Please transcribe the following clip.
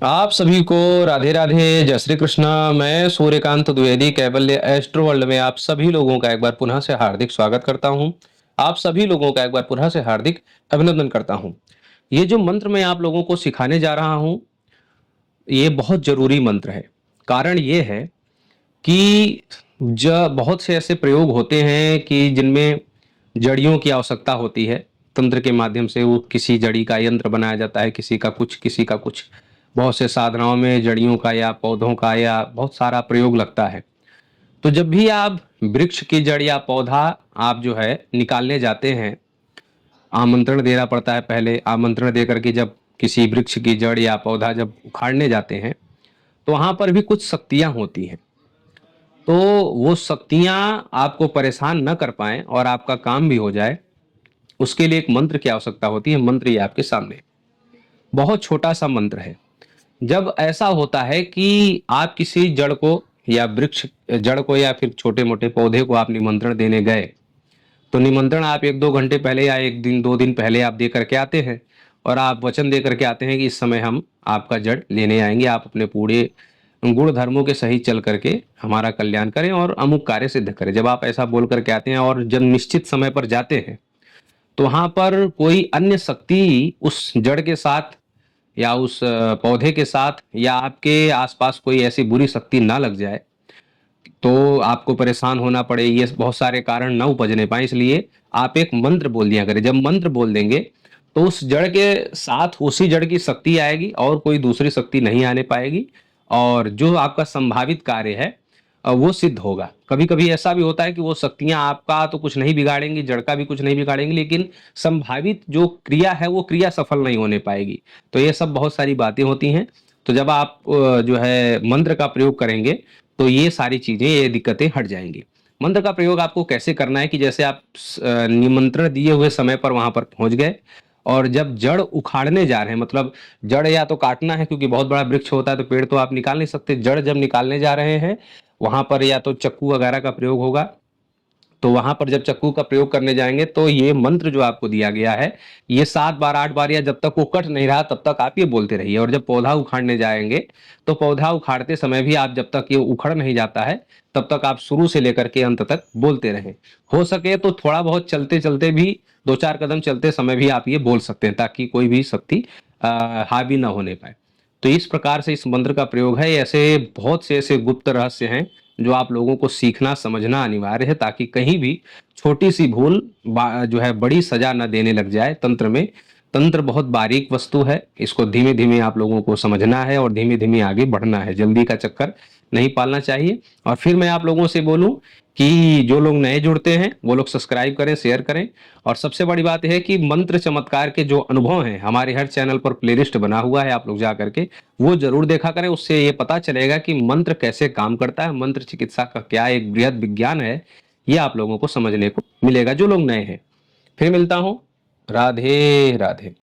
आप सभी को राधे राधे, जय श्री कृष्ण। मैं सूर्यकांत द्विवेदी कैवल्य एस्ट्रो वर्ल्ड में आप सभी लोगों का एक बार पुनः से हार्दिक स्वागत करता हूं। आप सभी लोगों का एक बार पुनः से हार्दिक अभिनंदन करता हूं। ये जो मंत्र मैं आप लोगों को सिखाने जा रहा हूं, ये बहुत जरूरी मंत्र है। कारण ये है कि बहुत से ऐसे प्रयोग होते हैं कि जिनमें जड़ियों की आवश्यकता होती है। तंत्र के माध्यम से वो किसी जड़ी का यंत्र बनाया जाता है, किसी का कुछ, किसी का कुछ। बहुत से साधनाओं में जड़ियों का या पौधों का या बहुत सारा प्रयोग लगता है। तो जब भी आप वृक्ष की जड़ या पौधा आप जो है निकालने जाते हैं, आमंत्रण देना पड़ता है। पहले आमंत्रण दे करके जब किसी वृक्ष की जड़ या पौधा जब उखाड़ने जाते हैं, तो वहां पर भी कुछ शक्तियां होती हैं। तो वो शक्तियां आपको परेशान न कर पाएं और आपका काम भी हो जाए, उसके लिए एक मंत्र की आवश्यकता होती है। मंत्र ये आपके सामने बहुत छोटा सा मंत्र है। जब ऐसा होता है कि आप किसी जड़ को या वृक्ष जड़ को या फिर छोटे मोटे पौधे को आप निमंत्रण देने गए, तो निमंत्रण आप 1-2 घंटे पहले या 1 दिन 2 दिन पहले आप दे करके आते हैं और आप वचन दे करके आते हैं कि इस समय हम आपका जड़ लेने आएंगे, आप अपने पूरे गुण धर्मों के सही चल करके हमारा कल्याण करें और अमुक कार्य सिद्ध करें। जब आप ऐसा बोल करके आते हैं और जब निश्चित समय पर जाते हैं, तो वहां पर कोई अन्य शक्ति उस जड़ के साथ या उस पौधे के साथ या आपके आसपास कोई ऐसी बुरी शक्ति ना लग जाए, तो आपको परेशान होना पड़े, ये बहुत सारे कारण ना उपजने पाए। इसलिए आप एक मंत्र बोल दिया करें। जब मंत्र बोल देंगे, तो उस जड़ के साथ उसी जड़ की शक्ति आएगी और कोई दूसरी शक्ति नहीं आने पाएगी। और जो आपका संभावित कार्य है वो सिद्ध होगा। कभी-कभी ऐसा भी होता है कि वो शक्तियाँ आपका तो कुछ नहीं बिगाड़ेंगी, जड़ का भी कुछ नहीं बिगाड़ेंगी, लेकिन संभावित जो क्रिया है, वो क्रिया सफल नहीं होने पाएगी। तो ये सब बहुत सारी बातें होती हैं। तो जब आप जो है मंत्र का प्रयोग करेंगे, तो ये सारी चीज़ें, ये दिक्कतें हट जाएँगी। मंत्र का प्रयोग आपको कैसे करना है कि जैसे आप निमंत्रण दिए हुए समय पर वहाँ पर पहुँच गए और जब जड़ उखाड़ने जा रहे हैं, मतलब जड़ या तो काटना है क्योंकि बहुत बड़ा वृक्ष होता है तो पेड़ तो आप निकाल नहीं सकते। जड़ जब निकालने जा रहे हैं, वहाँ पर या तो चाकू वगैरह का प्रयोग होगा। तो वहाँ पर जब चाकू का प्रयोग करने जाएँगे, तो ये मंत्र जो आपको दिया गया है, ये 7 बार 8 बार या जब तक वो कट नहीं रहा तब तक आप ये बोलते रहिए। और जब पौधा उखाड़ने जाएँगे, तो पौधा उखाड़ते समय भी आप जब तक ये उखड़ नहीं जाता है, तब तक आप शुरू से लेकर के अंत तक बोलते रहें। हो सके तो थोड़ा बहुत चलते-चलते भी 2-4 कदम चलते समय भी आप ये बोल सकते हैं, ताकि कोई भी शक्ति हावी ना होने पाए। तो इस प्रकार से इस मंत्र का प्रयोग है। ऐसे बहुत से ऐसे गुप्त रहस्य हैं जो आप लोगों को सीखना समझना अनिवार्य है, ताकि कहीं भी छोटी सी भूल जो है बड़ी सजा न देने लग जाए तंत्र में। तंत्र बहुत बारीक वस्तु है, इसको धीमे धीमे आप लोगों को समझना है और धीमे धीमे आगे बढ़ना है। जल्दी का चक्कर नहीं पालना चाहिए। और फिर मैं आप लोगों से बोलूं कि जो लोग नए जुड़ते हैं वो लोग सब्सक्राइब करें, शेयर करें। और सबसे बड़ी बात यह है कि मंत्र चमत्कार के जो अनुभव हैं, हमारे हर चैनल पर प्लेलिस्ट बना हुआ है, आप लोग जा करके वो जरूर देखा करें। उससे ये पता चलेगा कि मंत्र कैसे काम करता है, मंत्र चिकित्सा का क्या एक बृहद विज्ञान है, ये आप लोगों को समझने को मिलेगा जो लोग नए हैं। फिर मिलता हूँ। राधे राधे।